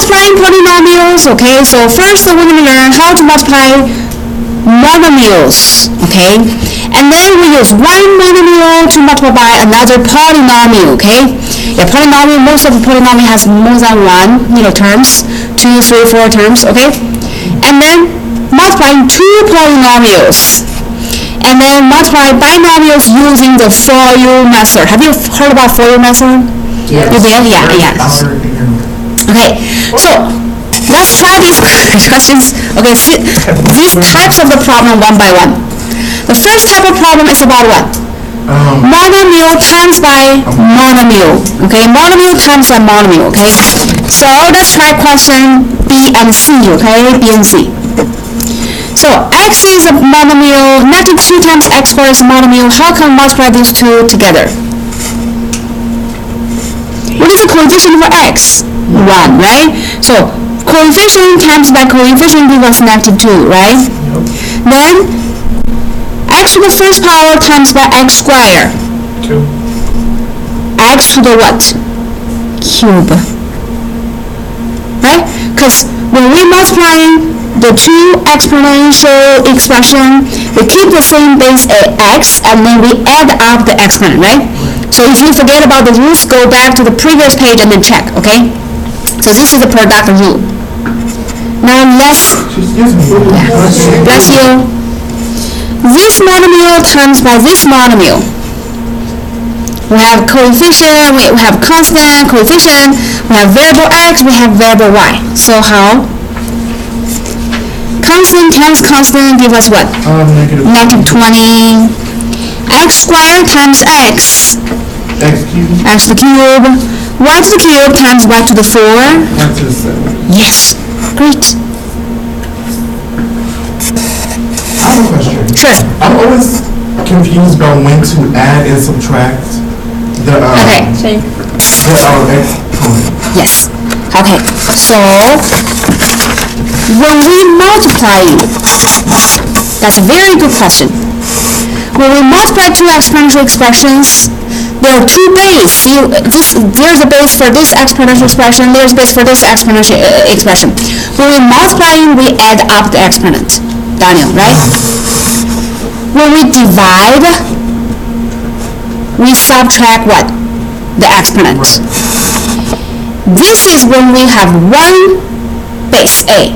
multiplying polynomials, okay, so first we're going to learn how to multiply monomials, okay, and then we use one monomial to multiply by another polynomial, okay. Yeah, polynomial, most of the polynomial has more than one, terms, 2, 3, 4 terms, okay, and then multiplying two polynomials, and then multiply binomials using the for you method. Have you heard about for you method? Yes. You did? Yeah. Okay, so let's try these questions. Okay, see, these types of the problem one by one. The first type of problem is about what? Monomial times by monomial. Okay, monomial times by monomial. Okay, so let's try question B and C. Okay, B and C. So x is a monomial, -2 times x squared is a monomial. How can we multiply these two together? What is the coefficient for x? 1, right? So coefficient times by coefficient gives us -2, right? Yep. Then x to the first power times by x squared. 2. X to the what? Cube. Right? Because when we multiply the two exponential expression, we keep the same base x and then we add up the exponent, right? So if you forget about the rules, go back to the previous page and then check, okay? So this is the product rule. Now let's, bless you. This monomial times by this monomial. We have coefficient, we have constant coefficient, we have variable x, we have variable y. So how? Constant times constant give us what? -20. X squared times x. X to the cube. Y to the cube times y to the 4. Y to the 7. Yes. Great. I have a question. Sure. I'm always confused about when to add and subtract the Okay. exponent. Yes. Okay. So when we multiply, that's a very good question. When we multiply two exponential expressions, there are two bases. There's a base for this exponential expression, there's a base for this exponential expression. When we multiply, we add up the exponent. Daniel, right? When we divide, we subtract what? The exponent. This is when we have one base, A,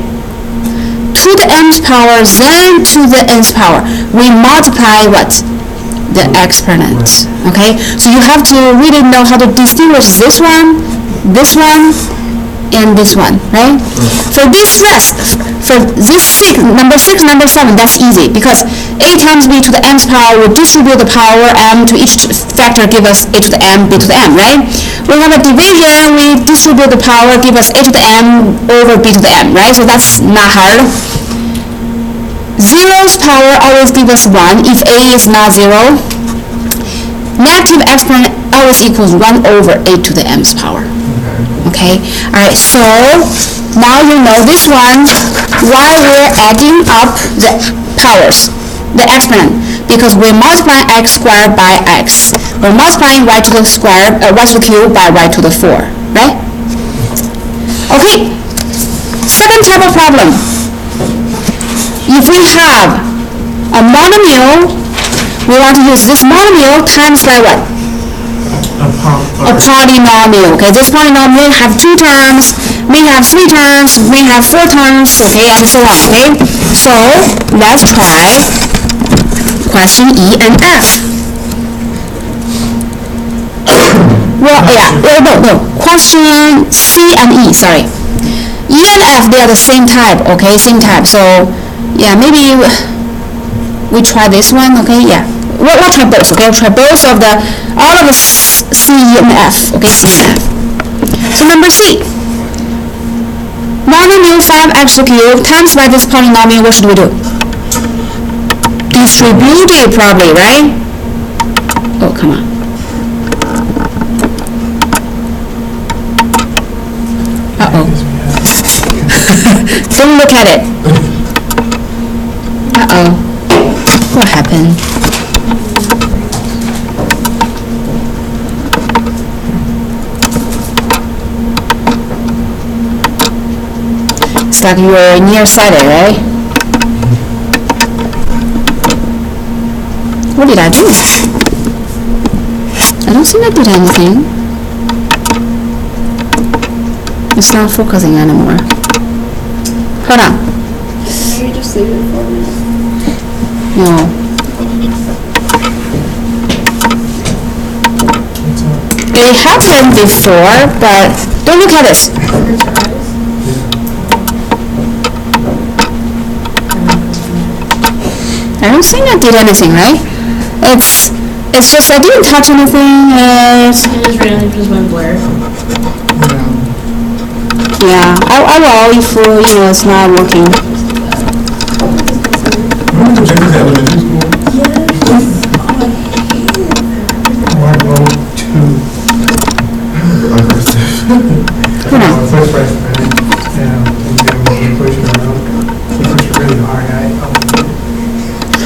to the nth power, then to the nth power. We multiply what? The exponent. Okay? So you have to really know how to distinguish this one, and this one, right? For this rest, for this number 6, number 7, that's easy because a times b to the nth power will distribute the power m to each factor, give us a to the m, b to the m, right? When we have a division, we distribute the power, give us a to the m over b to the m, right? So that's not hard. Zero's power always gives us 1 if a is not 0. Negative exponent always equals 1 over a to the m's power. Okay, alright, so now you know this one, why we're adding up the powers, the exponent, because we're multiplying x squared by x. We're multiplying y to the squared, y to the cube by y to the 4, right? Okay, second type of problem. If we have a monomial, we want to use this monomial times by what? A polynomial. Okay, this polynomial have 2 terms, may have 3 terms, may have 4 terms, okay, and so on. Okay, so let's try question E and F. No. Question C and E. Sorry, E and F, they are the same type. Okay, same type. So yeah, maybe we try this one. Okay, yeah. We'll try both, okay? We'll try both of all of the C and F, okay? C and F. So number C. Monomial 5x to the cube times by this polynomial, what should we do? Distribute it probably, right? Oh, come on. Uh-oh. Don't look at it. Uh-oh. What happened? looks like you're nearsighted, right? What did I do? I don't think I did anything. It's not focusing anymore. Hold on. Maybe just leave it for a minute. No. It happened before, but don't look at this. I don't think I did anything, right? It's just I didn't touch anything. It just randomly just went blur. Yeah, I will if it's not working. Remember the James elementary school? Why go to Hold on. first price event and then push it around? You push it really hard, right?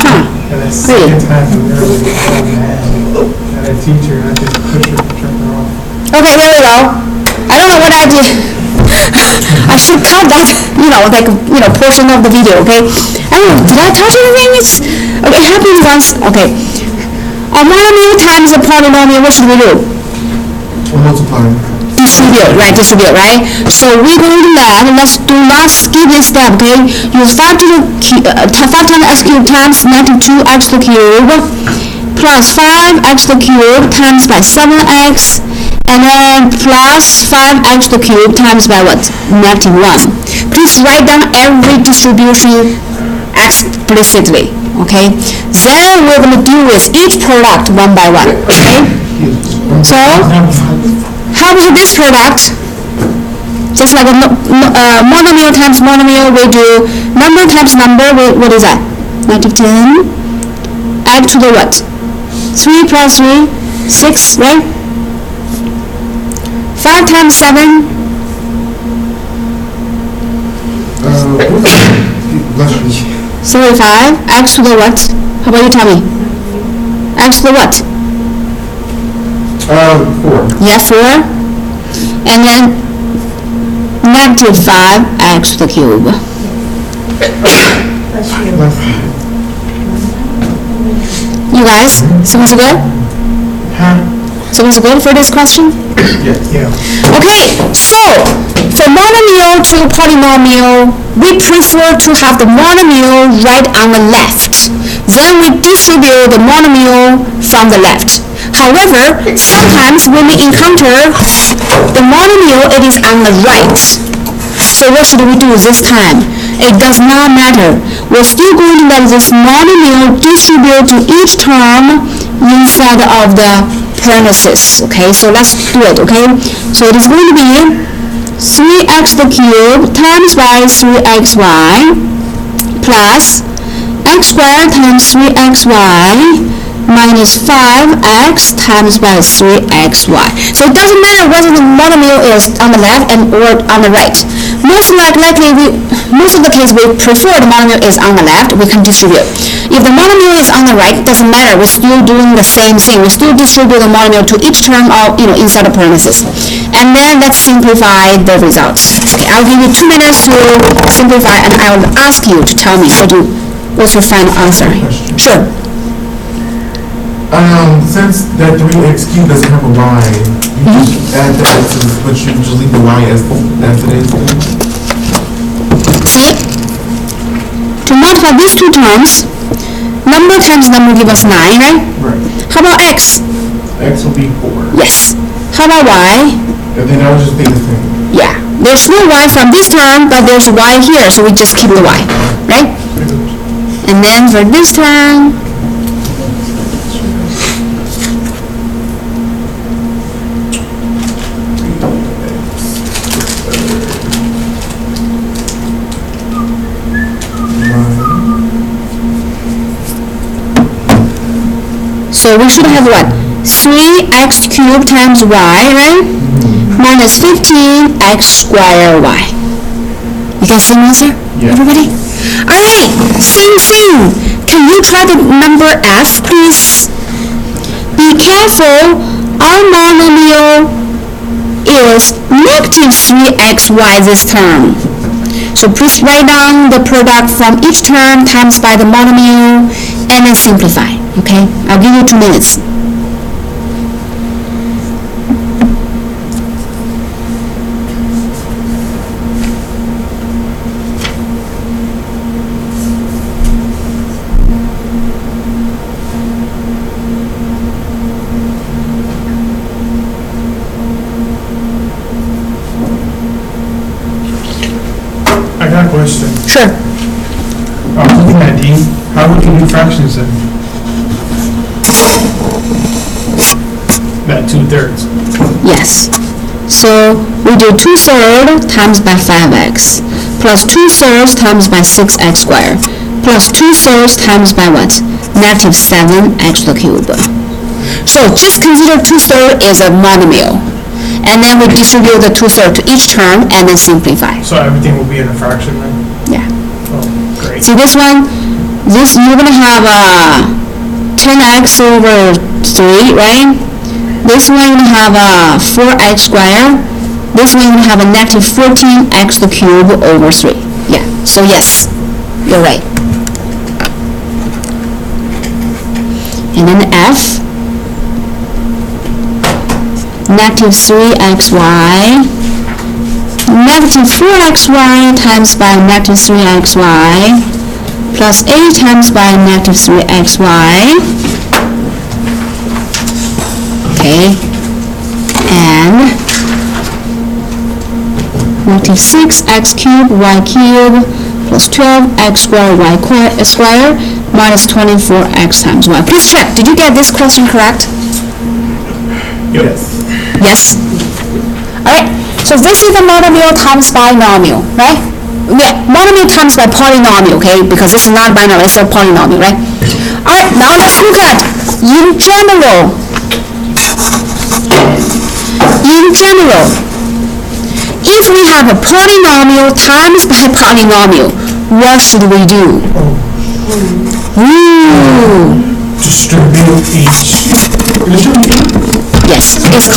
Huh. And the Really? second time I'm really mad at a teacher and I just push her off. Okay, there we go. I don't know what I did. I should cut that, portion of the video, okay? I don't know, did I touch anything? Okay, it happened once. Okay. A monomial times a polynomial, what should we do? Multiply. Distribute, right? So we're going to learn, let's do not skip this step, okay? Use 5 times x cubed times negative 2x to the cube plus 5x to the cube times by 7x and then plus 5x to the cube times by what? Negative 1. Please write down every distribution explicitly, okay? Then we're going to do with each product one by one, okay? So, how is this product? Just like a monomial times monomial, we do number times number, what is that? Negative 10. Add to the what? 3 plus 3, 6, right? 5 times 7. 75. X to the what? How about you tell me? X to the what? 4. Yeah, 4. And then negative 5x to the cube. You guys, someone's good? Someone's good for this question? Yeah. Okay, so for monomial to polynomial, we prefer to have the monomial right on the left. Then we distribute the monomial from the left. However, sometimes when we encounter the monomial, it is on the right. So what should we do this time? It does not matter. We're still going to let this monomial distribute to each term inside of the parentheses. Okay, so let's do it, okay? So it is going to be 3x to the cube times by 3xy plus x squared times 3xy minus 5x times by 3xy. So it doesn't matter whether the monomial is on the left or on the right. Most of the case we prefer the monomial is on the left, we can distribute. If the monomial is on the right, it doesn't matter, we're still doing the same thing. We still distribute the monomial to each term of, inside the parentheses. And then let's simplify the results. Okay, I'll give you 2 minutes to simplify and I will ask you to tell me what's your final answer. Sure. Since that 3x cubed doesn't have a y, you just add the x's, but you just leave the y as it is. See? To multiply these two terms, number times number give us 9, right? Right. How about x? X will be 4. Yes. How about y? And then that would just be the same. Yeah. There's no y from this term, but there's y here, so we just keep the y, right? And then for this term, so we should have what? 3x cubed times y, right? Minus 15x squared y. You got the same answer? Yeah. Everybody? Alright, same thing. Can you try the number f, please? Be careful, our monomial is negative 3xy this term. So please write down the product from each term times by the monomial and then simplify, okay? I'll give you 2 minutes. I got a question. Sure. Looking at D, how would you do fractions then? That 2/3. Yes. So we do 2/3 times by 5x plus 2/3 times by 6x squared plus 2/3 times by what? Negative 7x to the cube. So just consider 2/3 is a monomial. And then we distribute the 2/3 to each term and then simplify. So everything will be in a fraction then? Yeah. Oh, great. See this one? This you're gonna have 10x over 3, right? This one you're gonna have 4x squared. This one you're gonna have a negative 14x to the cube over 3. Yeah. So yes, you're right. And then F. Negative 3xy, negative 4xy times by negative 3xy, plus a times by negative 3xy, okay, and negative 6x cubed y cubed plus 12x squared y squared minus 24x times y. Please check, did you get this question correct? Yes. Yes. Alright, so this is the monomial times binomial, right? Yeah, monomial times by polynomial, okay? Because this is not binomial, it's a polynomial, right? Alright, now let's look at, in general, if we have a polynomial times by polynomial, what should we do? Ooh. Distribute each. Yes, it's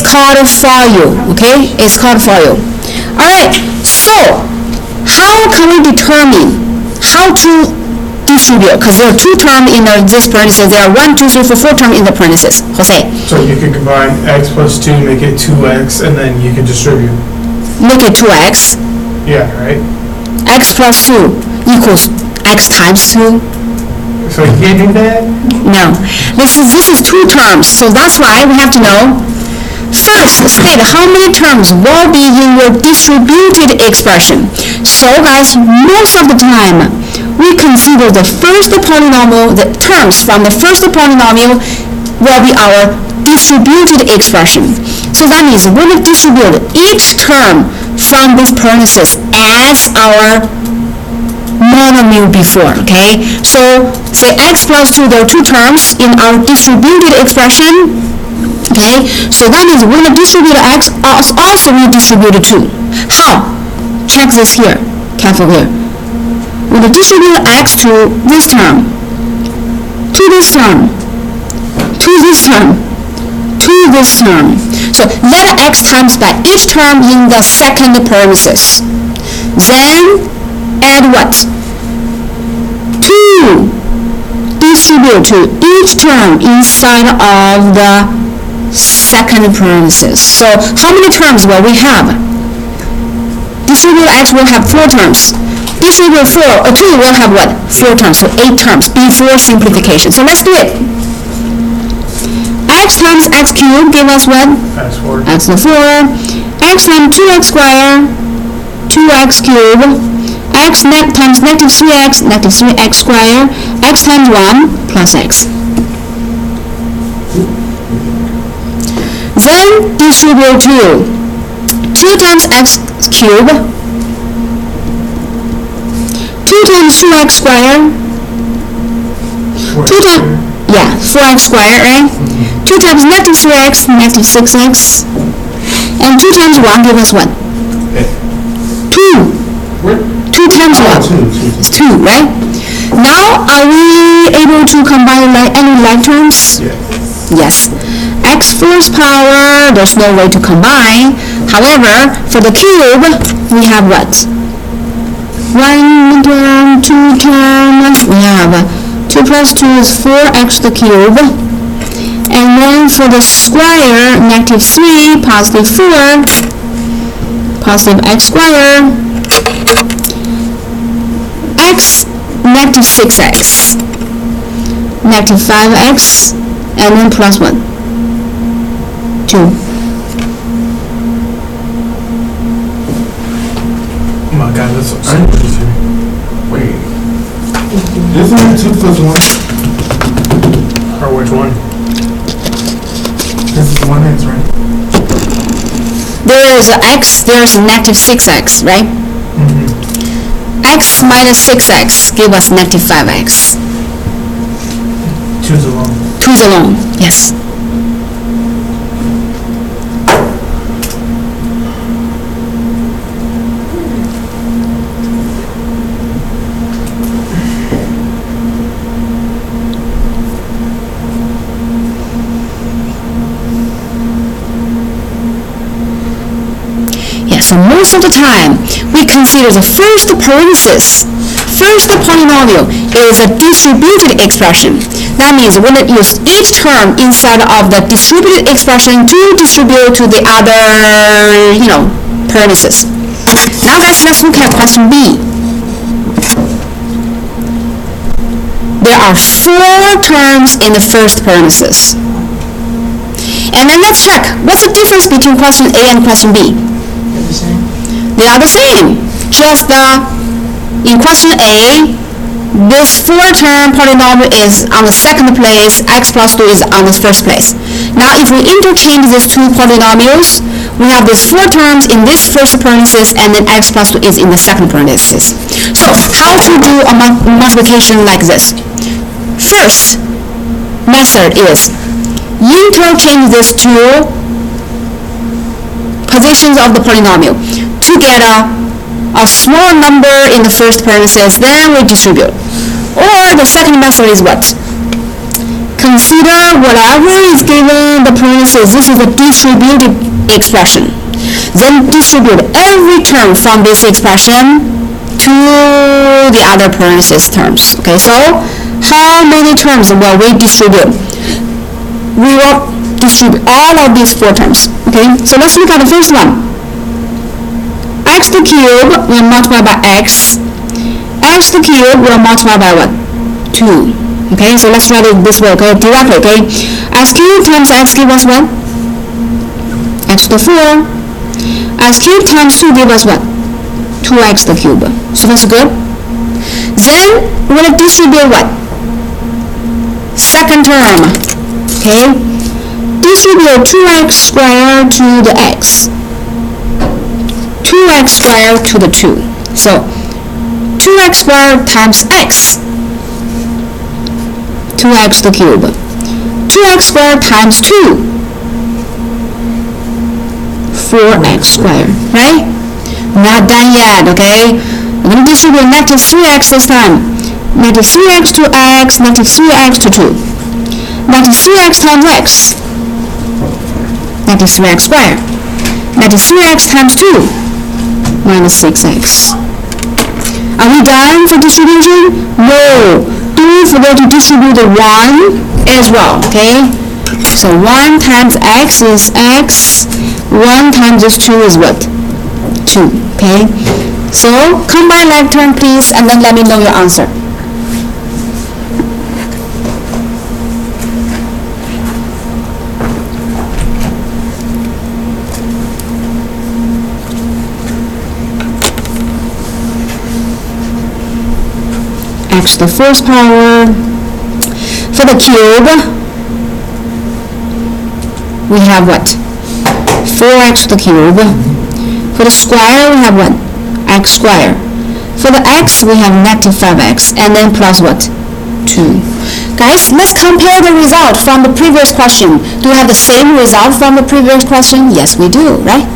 called for you, okay? It's called for you. All right, so how can we determine how to distribute? Because there are 2 terms in this parenthesis. There are 1, 2, 3, 4 terms in the parenthesis. Jose, So you could combine x plus 2, make it 2x, and then you can distribute. make it 2x. Yeah, right? X plus 2 equals x times 2. So you can't do that? No, this is 2 terms, so that's why we have to know. First, state how many terms will be in your distributed expression. So guys, most of the time, we consider the first polynomial, the terms from the first polynomial will be our distributed expression. So that means we're going to distribute each term from this parenthesis as our monomial before, okay? So say x plus 2, there are 2 terms in our distributed expression, okay? So that means we're going to distribute x, also we distribute 2. How? Check this here, careful here. We're going to distribute x to this term, to this term, to this term, to this term. So let x times by each term in the second parenthesis. Then add what? 2. Distribute to each term inside of the second parenthesis. So how many terms will we have? Distribute x will have 4 terms. Distribute 2 will have what? 4 terms, so 8 terms before simplification. So let's do it. X times x cubed give us what? X4. X to 4. X times 2x squared, 2x cubed. X times negative 3x, negative 3x squared. X times 1 plus x. Then distribute 2. 2 times x cubed. 2 times 2x squared. 2 times, yeah, 4x squared, right? 2 times negative 3x, negative 6x. And 2 times 1 give us what? 2. 2 times 1? It's 2, right? Now, are we able to combine any like terms? Yes. Yes. x first power, there's no way to combine. However, for the cube, we have what? 1 term, 2 terms, we have 2 plus 2 is 4x to the cube. And then for the square, negative 3, positive 4, positive x squared, x, negative 6x, negative 5x, and then plus 1, 2. Oh my god, that's so easy. Wait. Isn't it 2 plus 1? Or which one? This is 1x, right? There is x, there's negative 6x, right? X minus 6x give us negative 5x. Choose alone. 2's alone, yes. So most of the time, we consider the first parenthesis. First polynomial is a distributed expression. That means we're going to use each term inside of the distributed expression to distribute to the other, parenthesis. Now guys, let's look at question B. There are 4 terms in the first parenthesis. And then let's check, what's the difference between question A and question B? They are the same. Just in question A, this 4-term polynomial is on the second place, x plus 2 is on the first place. Now if we interchange these 2 polynomials, we have these 4 terms in this first parenthesis and then x plus 2 is in the second parenthesis. So how to do a multiplication like this? First method is interchange these 2 positions of the polynomial to get a small number in the first parenthesis, then we distribute. Or the second method is what? Consider whatever is given the parenthesis, this is a distributed expression. Then distribute every term from this expression to the other parenthesis terms. Okay, so how many terms will we distribute? We will distribute all of these 4 terms. Okay, so let's look at the first one. X to the cube will multiply by x. X to the cube will multiply by what? 2. Okay, so let's write it this way, okay, directly, okay? X cubed times x give us what? X to the 4. X cubed times 2 give us what? 2x to the cube. So that's good. Then we're going to distribute what? Second term, okay? Distribute 2x squared to the x. 2x squared to the 2. So 2x squared times x. 2x to the cube. 2x squared times 2. 4x squared, right? Not done yet, okay? I'm going to distribute negative 3x this time. Negative 3x to x, negative 3x to 2. Negative 3x times x. Negative 3x squared. Negative 3x times 2. Minus 6x. Are we done for distribution? No. Don't forget to distribute the 1 as well, okay? So 1 times x is x. 1 times this 2 is what? 2, okay? So combine like term please and then let me know your answer. X to the first power. For the cube, we have what? 4x to the cube. For the square, we have what? X squared. For the x, we have negative 5x, and then plus what? 2. Guys, let's compare the result from the previous question. Do we have the same result from the previous question? Yes, we do, right?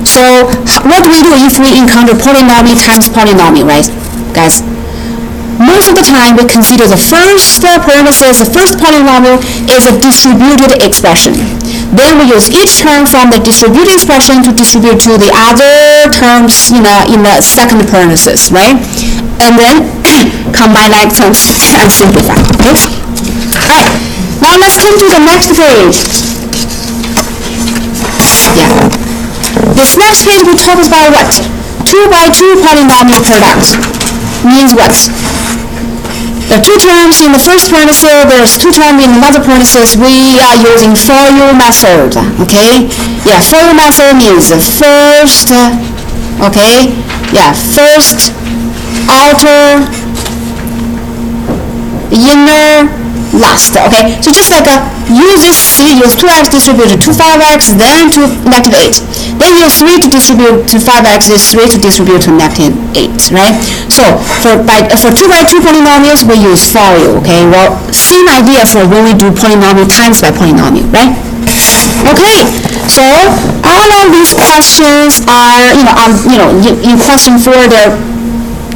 So what do we do if we encounter polynomial times polynomial, right? guys, most of the time we consider the first parenthesis, the first polynomial is a distributed expression. Then we use each term from the distributed expression to distribute to the other terms in the second parenthesis, right? And then combine like terms and simplify. Okay? Alright, now let's come to the next page. Yeah. This next page we talk about what? 2 by 2 polynomial product means what? There are two terms in the first parenthesis, there's two terms in another parenthesis. We are using for you method, okay? Yeah, for you method means first, okay? Yeah, first, outer, inner, last, okay? So just like use 2x distributed to 5x, then to negative 8. Then use 3 to distribute to 5x, is 3 to distribute to negative 8, right? So for 2 by 2 polynomials, we use for you, okay? Well, same idea for when we do polynomial times by polynomial, right? Okay, so all of these questions are, in question 4, they're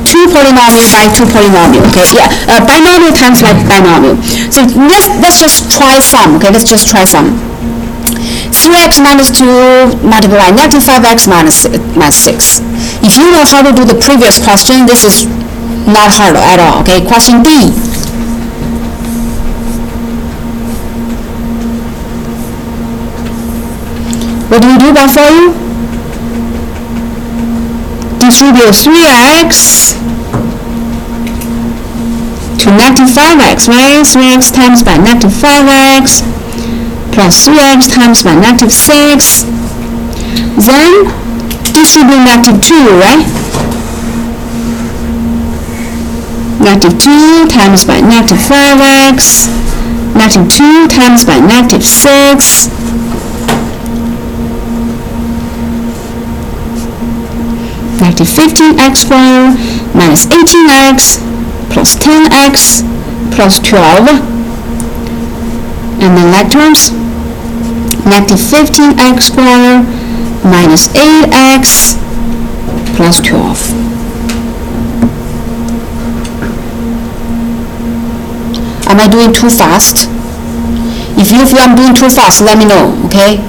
2 polynomial by 2 polynomial, okay? Yeah, binomial times by binomial. So let's just try some, okay? Let's just try some. 3x minus 2 multiplied by negative 5x minus 6. If you know how to do the previous question, this is not hard at all, okay? Question B. What do you do by for you? Distribute 3x to negative 5x, right? 3x times by negative 5x plus 3x times by negative 6. Then distribute negative 2, right? Negative 2 times by negative 5x, negative 2 times by negative 6. Negative 15x squared minus 18x plus 10x plus 12. And then like terms, negative 15x squared minus 8x plus 12. Am I doing too fast? If you feel I'm doing too fast, let me know, okay?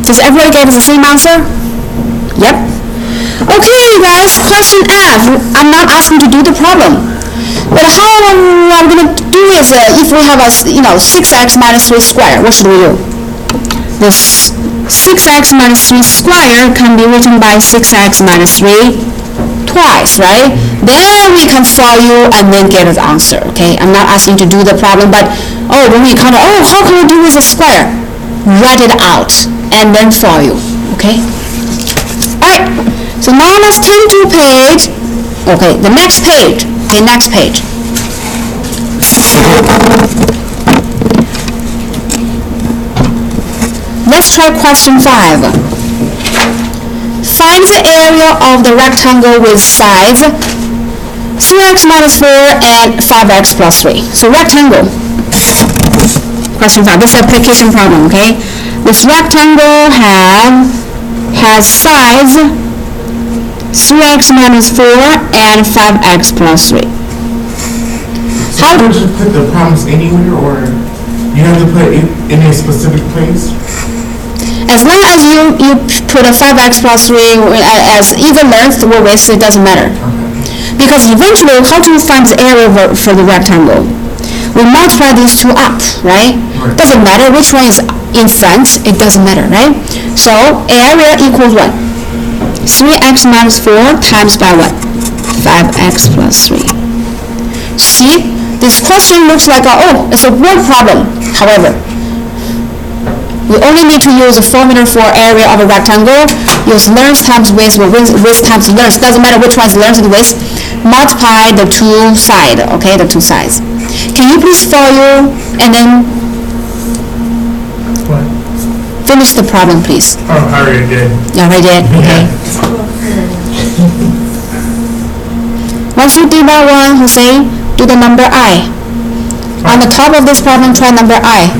Does everybody get the same answer? Yep. Okay, guys, question F. I'm not asking to do the problem. But how I'm going to do is, if we have a, 6x minus 3 squared, what should we do? This 6x minus 3 squared can be written by 6x minus 3 twice, right? Then we can solve you and then get the answer, okay? I'm not asking to do the problem, but, when we count, how can we do with a square? Write it out and then solve you, okay? Alright, so now let's turn to page, okay, the next page, okay, next page. Let's try question 5. Find the area of the rectangle with sides 3x minus 4 and 5x plus 3. So rectangle. Question 5. This is application problem, okay? This rectangle has sides 3x minus 4 and 5x plus 3. So how would you put the problems anywhere, or you have to put it in a specific place? As long as you put a 5x plus 3 as even length or width, it doesn't matter. Okay. Because eventually, how do you find the area for the rectangle? We multiply these two up, right? Right. Doesn't matter which one is in front, it doesn't matter, right? So area equals what? 3x minus 4 times by what? 5x plus 3. See, this question looks like it's a word problem. However, we only need to use a formula for area of a rectangle. Use length times width or width times length. Doesn't matter which one is length and width. Multiply the two sides, okay, the two sides. Can you please follow and then What? finish the problem, please. Oh, I already did. You already did? Okay. Once you did that one, Jose, do the number I. On the top of this problem, try number I.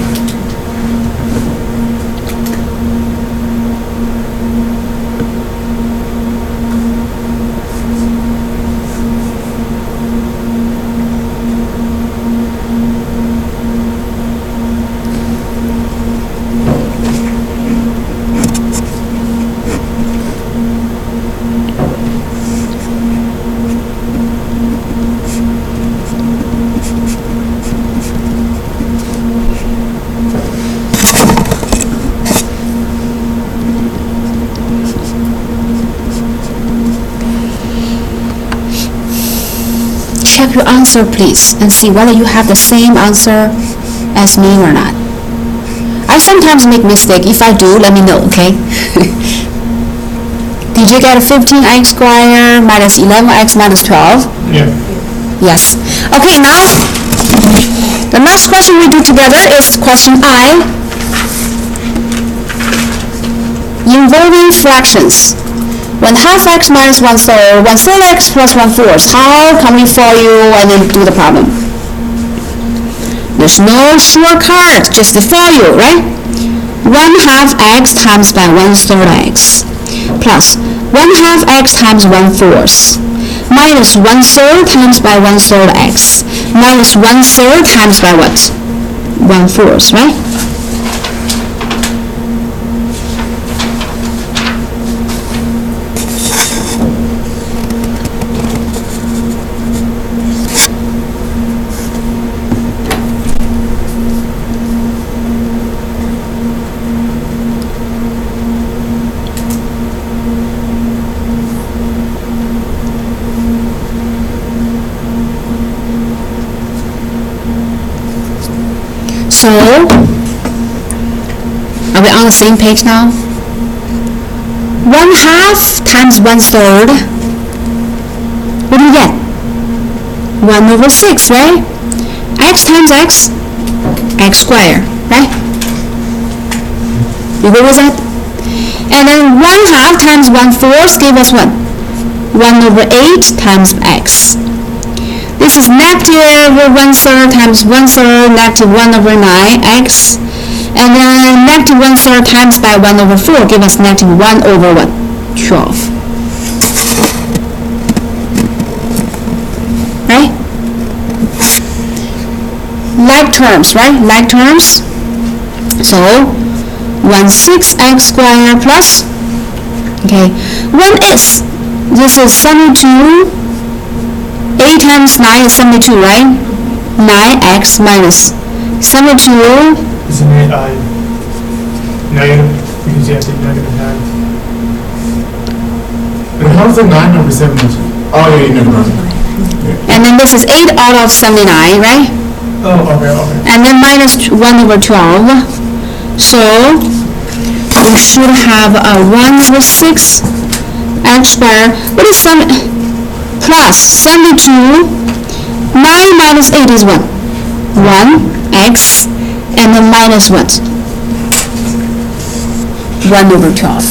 Check your answer, please, and see whether you have the same answer as me or not. I sometimes make mistake. If I do, let me know, okay? Did you get 15x squared minus 11x minus 12? Yeah. Yes. Okay, now, the next question we do together is question I, involving fractions. When half x minus 1/3, 1/3 x plus 1/4, how can we follow you and then do the problem? There's no shortcut, just follow you, right? 1/2 x times by 1/3 x plus 1/2 x times 1/4 minus 1/3 times by 1/3 x minus 1/3 times by what? 1/4, right? So, are we on the same page now? 1/2 times 1/3, what do we get? 1/6, right? X times x, x squared, right? You go with that? And then 1/2 times 1/4 give us what? 1/8 times x. This is negative 1/3 times 1/3, negative 1/9x, and then negative 1/3 times by 1/4 give us negative 1/12. Right? Like terms, right? Like terms. So 16x squared plus, okay, this is 72. 8 times 9 is 72, right? 9x minus 72. Isn't it negative? Because you have to negative 9. But how is the 9 over 72? Oh, yeah, you never mind. And then this is 8 out of 79, right? Oh, okay. And then minus 1/12. So we should have a 1/6 x squared. What is plus 72? 9 minus 8 is what? 1x, and then minus what? 1/12.